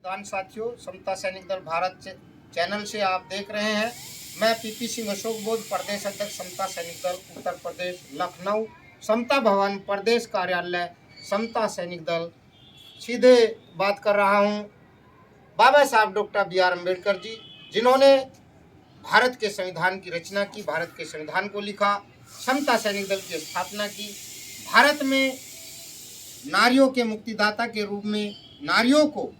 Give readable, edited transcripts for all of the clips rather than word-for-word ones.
नमस्कार साथियों, समता सैनिक दल भारत चैनल से आप देख रहे हैं। मैं पीपी सिंह अशोक बोध, प्रदेश अध्यक्ष समता सैनिक दल उत्तर प्रदेश लखनऊ, समता भवन प्रदेश कार्यालय समता सैनिक दल। सीधे बात कर रहा हूं बाबा साहब doctor B are Ambedkar ji, जिन्होंने भारत के संविधान की रचना की, भारत के संविधान को लिखा, समता सैनिक दल की स्थापना की। भारत में नारियों के मुक्तिदाता के रूप में नारियों को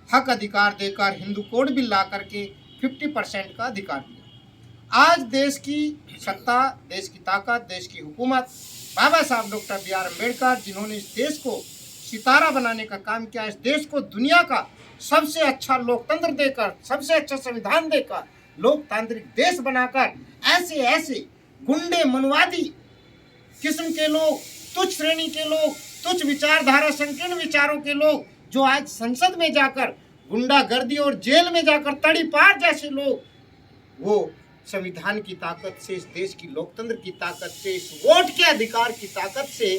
हक अधिकार देकर हिंदू कोड बिल ला करके 50% का अधिकार दिया। आज देश की सत्ता, देश की ताकत, देश की हुकूमत बाबा साहब डॉक्टर बी आर अम्बेडकर, जिन्होंने इस देश को सितारा बनाने का काम किया, इस देश को दुनिया का सबसे अच्छा लोकतंत्र देकर, सबसे अच्छा संविधान देकर, लोकतांत्रिक देश बनाकर ऐसे ऐसे गुंडे, मनवादी किस्म के लोग, तुच्छ श्रेणी के लोग, तुच्छ विचारधारा, संकीर्ण विचारों के लोग जो आज संसद में जाकर गुंडागर्दी और जेल में जाकर तड़ीपार जैसे लोग, वो संविधान की ताकत से, इस देश की लोकतंत्र की ताकत से, इस वोट के अधिकार की ताकत से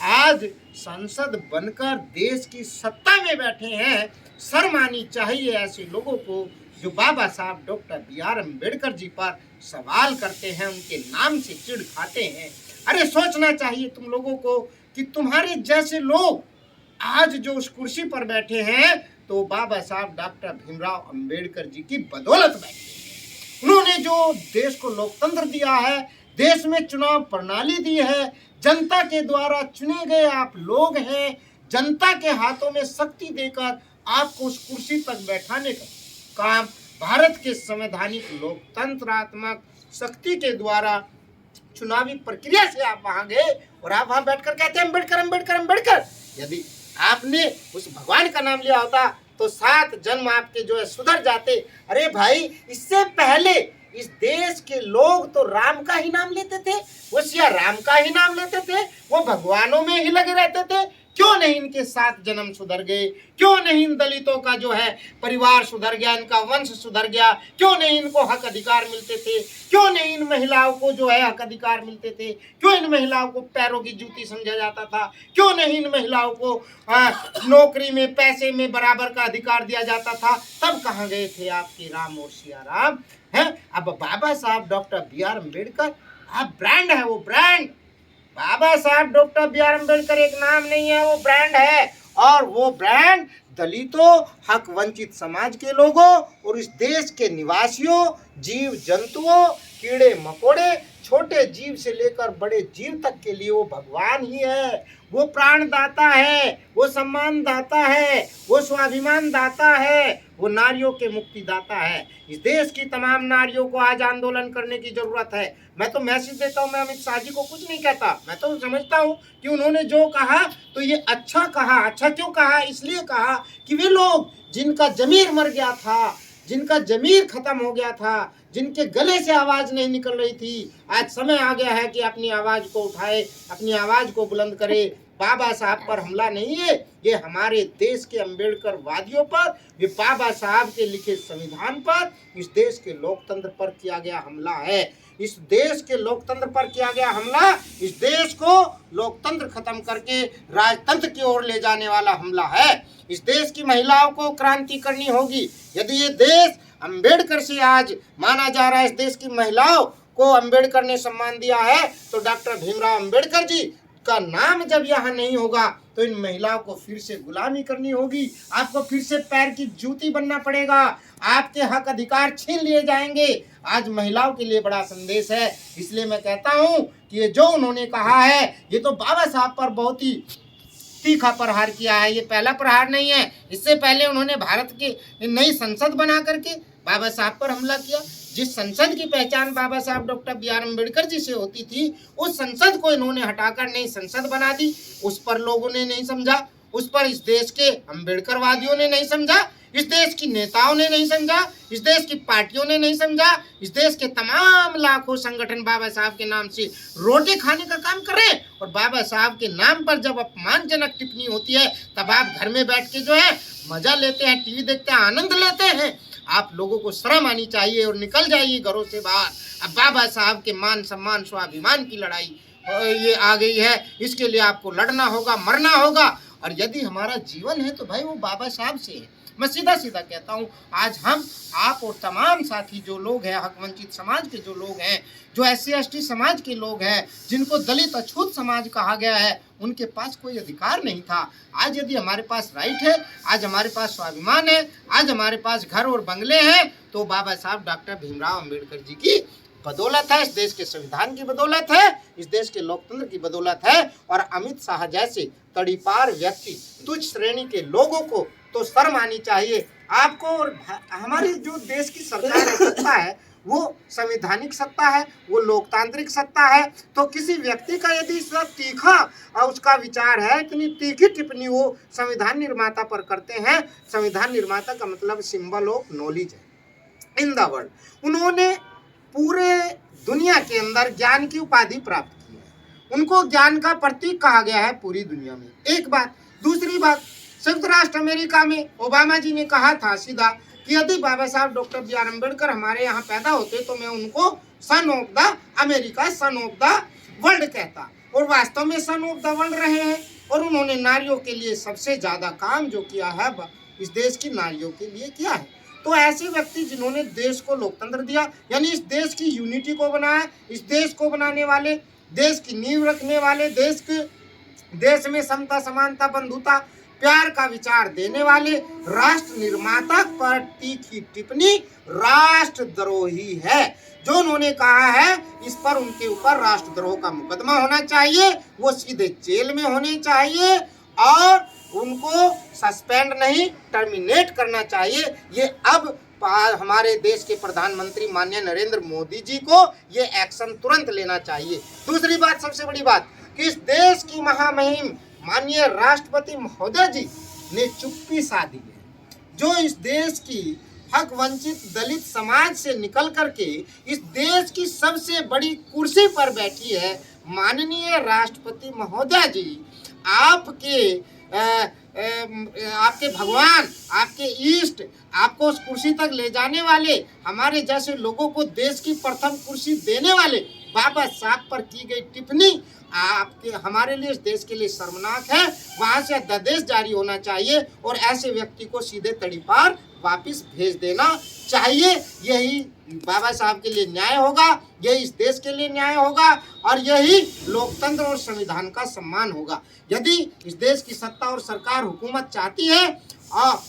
आज संसद बनकर देश की सत्ता में बैठे हैं। शर्म आनी चाहिए ऐसे लोगों को जो बाबा साहब doctor B are Ambedkar ji पर सवाल करते हैं, उनके नाम से चिढ़ खाते हैं। अरे सोचना चाहिए तुम लोगों को कि तुम्हारे जैसे लोग आज जो उस कुर्सी पर बैठे हैं तो बाबा साहब डॉक्टर भीमराव अंबेडकर जी की बदौलत बैठे हैं। उन्होंने जो देश को लोकतंत्र दिया है, देश में चुनाव प्रणाली दी है, जनता के द्वारा चुने गए आप लोग हैं, जनता के हाथों में शक्ति देकर आपको उस कुर्सी तक बैठाने का काम भारत के संवैधानिक लोकतंत्रात्मक शक्ति के द्वारा चुनावी प्रक्रिया से आप वहां गए और आप वहां बैठकर कहते हैं अम्बेडकर अम्बेडकर अम्बेडकर। यदि आपने उस भगवान का नाम लिया होता तो 7 जन्म आपके जो है सुधर जाते। अरे भाई, इससे पहले इस देश के लोग तो राम का ही नाम लेते थे, वो सिया राम का ही नाम लेते थे, वो भगवानों में ही लगे रहते थे। क्यों नहीं इनके 7 जन्म सुधर गए? क्यों नहीं इन दलितों का जो है परिवार सुधर गया, इनका वंश सुधर गया? क्यों नहीं इनको हक अधिकार मिलते थे? क्यों नहीं इन महिलाओं को जो है हक अधिकार मिलते थे? क्यों इन महिलाओं को पैरों की जूती समझा जाता था? क्यों नहीं इन महिलाओं को नौकरी में, पैसे में बराबर का अधिकार दिया जाता था? तब कहाँ गए थे आपके राम और सिया राम? है अब बाबा साहब डॉक्टर बी आर अम्बेडकर आप ब्रांड है, वो ब्रांड। बाबा साहब डॉक्टर बी आर अम्बेडकर एक नाम नहीं है, वो ब्रांड है। और वो ब्रांड दलितों, हक वंचित समाज के लोगों और इस देश के निवासियों, जीव जंतुओं, कीड़े मकोड़े, छोटे जीव से लेकर बड़े जीव तक के लिए वो भगवान ही है। वो प्राणदाता है, वो सम्मान दाता है, वो स्वाभिमान दाता है, वो नारियों के मुक्तिदाता है। इस देश की तमाम नारियों को आज आंदोलन करने की जरूरत है। मैं तो मैसेज देता हूँ, मैं अमित शाह जी को कुछ नहीं कहता। मैं तो समझता हूँ कि उन्होंने जो कहा तो ये अच्छा कहा। अच्छा क्यों कहा? इसलिए कहा कि वे लोग जिनका जमीर मर गया था, जिनका जमीर खत्म हो गया था, जिनके गले से आवाज नहीं निकल रही थी, आज समय आ गया है कि अपनी आवाज को उठाए, अपनी आवाज को बुलंद करे। बाबा साहब पर हमला नहीं है, ये हमारे देश के अम्बेडकर वादियों पर, ये बाबा साहब के लिखे संविधान पर, इस देश के लोकतंत्र पर किया गया हमला है। इस देश के लोकतंत्र पर किया गया हमला, इस देश को लोकतंत्र खत्म करके राजतंत्र की ओर ले जाने वाला हमला है। इस देश की महिलाओं को क्रांति करनी होगी। यदि ये देश अम्बेडकर से आज माना जा रहा है, इस देश की महिलाओं को अम्बेडकर ने सम्मान दिया है, तो डॉक्टर भीमराव अम्बेडकर जी का नाम जब यहाँ नहीं होगा तो इन महिलाओं को फिर से गुलामी करनी होगी। आपको फिर से पैर की जूती बनना पड़ेगा, आपके हक अधिकार छीन लिए जाएंगे। आज महिलाओं के लिए बड़ा संदेश है। इसलिए मैं कहता हूँ कि ये जो उन्होंने कहा है, ये तो बाबा साहब पर बहुत ही तीखा प्रहार किया है। ये पहला प्रहार नहीं है। इससे पहले उन्होंने भारत की नई संसद बना करके बाबा साहब पर हमला किया। जिस संसद की पहचान बाबा साहब doctor B are Ambedkar ji से होती थी, उस संसद को इन्होंने हटाकर नई संसद बना दी। उस पर लोगों ने नहीं समझा, उस पर इस देश के अम्बेडकरवादियों ने नहीं समझा, इस देश की नेताओं ने नहीं समझा, इस देश की पार्टियों ने नहीं समझा। इस देश के तमाम लाखों संगठन बाबा साहब के नाम से रोटी खाने का काम कर रहे हैं, और बाबा साहब के नाम पर जब अपमानजनक टिप्पणी होती है तब आप घर में बैठ के जो है मजा लेते हैं, टीवी देखते हैं, आनंद लेते हैं। आप लोगों को शर्म आनी चाहिए और निकल जाइए घरों से बाहर। अब बाबा साहब के मान सम्मान स्वाभिमान की लड़ाई ये आ गई है, इसके लिए आपको लड़ना होगा, मरना होगा। और यदि हमारा जीवन है तो भाई वो बाबा साहब से है। मैं सीधा सीधा कहता हूँ, आज हम आप और तमाम साथी जो लोग हैं, हक वंचित समाज के जो लोग हैं, जो SC ST समाज के लोग हैं, जिनको दलित अछूत समाज कहा गया है, उनके पास कोई अधिकार नहीं था। आज यदि हमारे पास राइट है, आज हमारे पास स्वाभिमान है, आज हमारे पास घर और बंगले हैं, तो बाबा साहब डॉक्टर भीमराव अंबेडकर जी की बदौलत है, इस देश के संविधान की बदौलत है, इस देश के लोकतंत्र की बदौलत है। और अमित शाह जैसे तड़ीपार व्यक्ति, तुच्छ श्रेणी के लोगों को तो शर्म आनी चाहिए आपको। और हमारी जो देश की सरकार है, सत्ता है, वो संवैधानिक सत्ता है, वो लोकतांत्रिक सत्ता है। तो किसी व्यक्ति का यदि इस तीखा उसका विचार है, इतनी तीखी टिप्पणी वो संविधान निर्माता पर करते हैं, संविधान निर्माता का मतलब सिंबल ऑफ नॉलेज है इन द वर्ल्ड। उन्होंने पूरे दुनिया के अंदर ज्ञान की उपाधि प्राप्त की है, उनको ज्ञान का प्रतीक कहा गया है पूरी दुनिया में। एक बात। दूसरी बात, संयुक्त राष्ट्र अमेरिका में ओबामा जी ने कहा था सीधा कि यदि बाबा साहब डॉक्टर BR अम्बेडकर हमारे यहाँ पैदा होते तो मैं उनको son of the America, son of the world कहता। और वास्तव में सन ऑफ द वर्ल्ड रहे हैं। और उन्होंने नारियों के लिए सबसे ज्यादा काम जो किया है इस देश की नारियों के लिए किया है। तो ऐसे व्यक्ति जिन्होंने देश को लोकतंत्र दिया, यानी इस देश की यूनिटी को बनाया, इस देश को बनाने वाले, देश की नींव रखने वाले, देश में समता समानता बंधुता प्यार का विचार देने वाले राष्ट्र निर्माता पर तीखी टिप्पणी राष्ट्रद्रोही है। जो उन्होंने कहा है, इस पर उनके ऊपर राष्ट्रद्रोह का मुकदमा होना चाहिए, वो सीधे जेल में होने चाहिए और उनको सस्पेंड नहीं, टर्मिनेट करना चाहिए। ये अब हमारे देश के प्रधानमंत्री माननीय नरेंद्र मोदी जी को ये एक्शन तुरंत लेना चाहिए। दूसरी बात, सबसे बड़ी बात, कि इस देश की महामहिम माननीय राष्ट्रपति महोदय जी ने चुप्पी साधी है। जो इस देश की हक वंचित दलित समाज से निकल करके इस देश की सबसे बड़ी कुर्सी पर बैठी है, माननीय राष्ट्रपति महोदय जी, आपके भगवान, आपके इष्ट, आपको उस कुर्सी तक ले जाने वाले, हमारे जैसे लोगों को देश की प्रथम कुर्सी देने वाले बाबा साहब पर की गई टिप्पणी आपके हमारे लिए, इस देश के लिए शर्मनाक है। वहां से अध्यादेश जारी होना चाहिए और ऐसे व्यक्ति को सीधे तड़ीपार वापस भेज देना चाहिए। यही बाबा साहब के लिए न्याय होगा, यही इस देश के लिए न्याय होगा और यही लोकतंत्र और संविधान का सम्मान होगा। यदि इस देश की सत्ता और सरकार हुकूमत चाहती है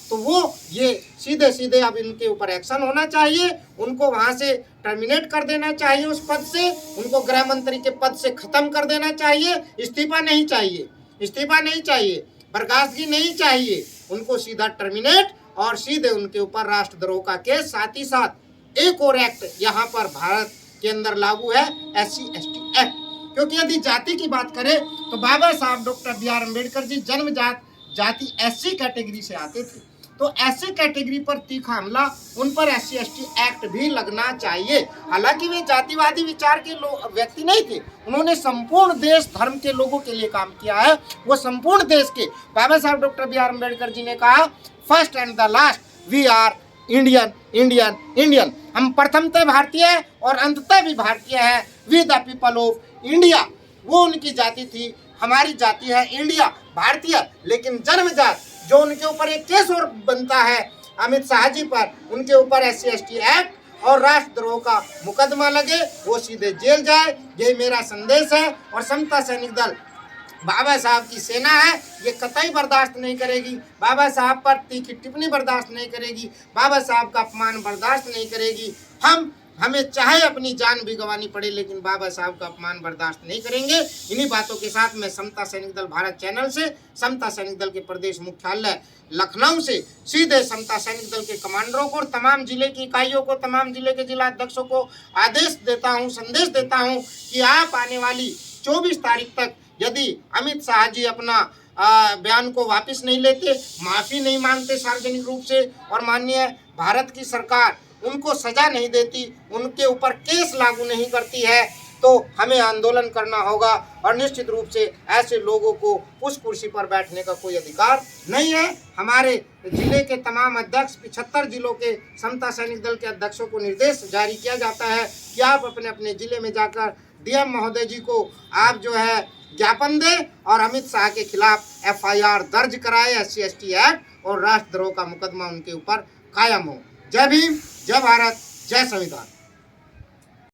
तो वो ये सीधे सीधे अब इनके ऊपर एक्शन होना चाहिए, उनको वहां से टर्मिनेट कर देना चाहिए उस पद से, उनको गृह मंत्री के पद से खत्म कर देना चाहिए। इस्तीफा नहीं चाहिए, इस्तीफा नहीं चाहिए, बर्खास्तगी नहीं चाहिए, उनको सीधा टर्मिनेट और सीधे उनके ऊपर राष्ट्रद्रोह का केस। साथ ही साथ एक और एक्ट यहाँ पर भारत के अंदर लागू है, SC ST एक्ट। क्योंकि यदि जाति की बात करें तो बाबा साहब डॉक्टर BR अम्बेडकर जी जन्मजात जाति SC कैटेगरी से आते थे, तो SC कैटेगरी पर तीखा हमला, उन पर SC ST एक्ट भी लगना चाहिए। हालांकि वे जातिवादी विचार के व्यक्ति नहीं थे, उन्होंने संपूर्ण देश धर्म के लोगों के लिए काम किया है। वो संपूर्ण देश के बाबा साहब डॉक्टर BR अम्बेडकर जी ने कहा, first and the last we are Indian, Indian, Indian. हम प्रथमतः भारतीय है और अंततः भी भारतीय है। We the people of India, वो उनकी जाति थी, हमारी जाति है इंडिया, भारतीय। लेकिन जन्मजात जो उनके ऊपर एक केस और बनता है अमित शाह जी पर, उनके ऊपर SC ST एक्ट और राष्ट्रद्रोह का मुकदमा लगे, वो सीधे जेल जाए। यही मेरा संदेश है। और समता सैनिक दल बाबा साहब की सेना है, ये कतई बर्दाश्त नहीं करेगी, बाबा साहब पर तीखी टिप्पणी बर्दाश्त नहीं करेगी, बाबा साहब का अपमान बर्दाश्त नहीं करेगी। हमें चाहे अपनी जान भी गंवानी पड़े, लेकिन बाबा साहब का अपमान बर्दाश्त नहीं करेंगे। इन्हीं बातों के साथ मैं समता सैनिक दल भारत चैनल से, समता सैनिक दल के प्रदेश मुख्यालय लखनऊ से सीधे समता सैनिक दल के कमांडरों को और तमाम जिले की इकाइयों को, तमाम जिले के जिला अध्यक्षों को आदेश देता हूं, संदेश देता हूं कि आप आने वाली 24 तारीख तक यदि अमित शाह जी अपना बयान को वापस नहीं लेते, माफ़ी नहीं मांगते सार्वजनिक रूप से, और माननीय भारत की सरकार उनको सजा नहीं देती, उनके ऊपर केस लागू नहीं करती है, तो हमें आंदोलन करना होगा। और निश्चित रूप से ऐसे लोगों को उस कुर्सी पर बैठने का कोई अधिकार नहीं है। हमारे जिले के तमाम अध्यक्ष, 75 जिलों के समता सैनिक दल के अध्यक्षों को निर्देश जारी किया जाता है कि आप अपने अपने जिले में जाकर DM महोदय जी को आप जो है ज्ञापन दें और अमित शाह के खिलाफ FIR दर्ज कराए, SC ST एक्ट और राष्ट्रद्रोह का मुकदमा उनके ऊपर कायम हो। जय भीम, जय भारत, जय संविधान।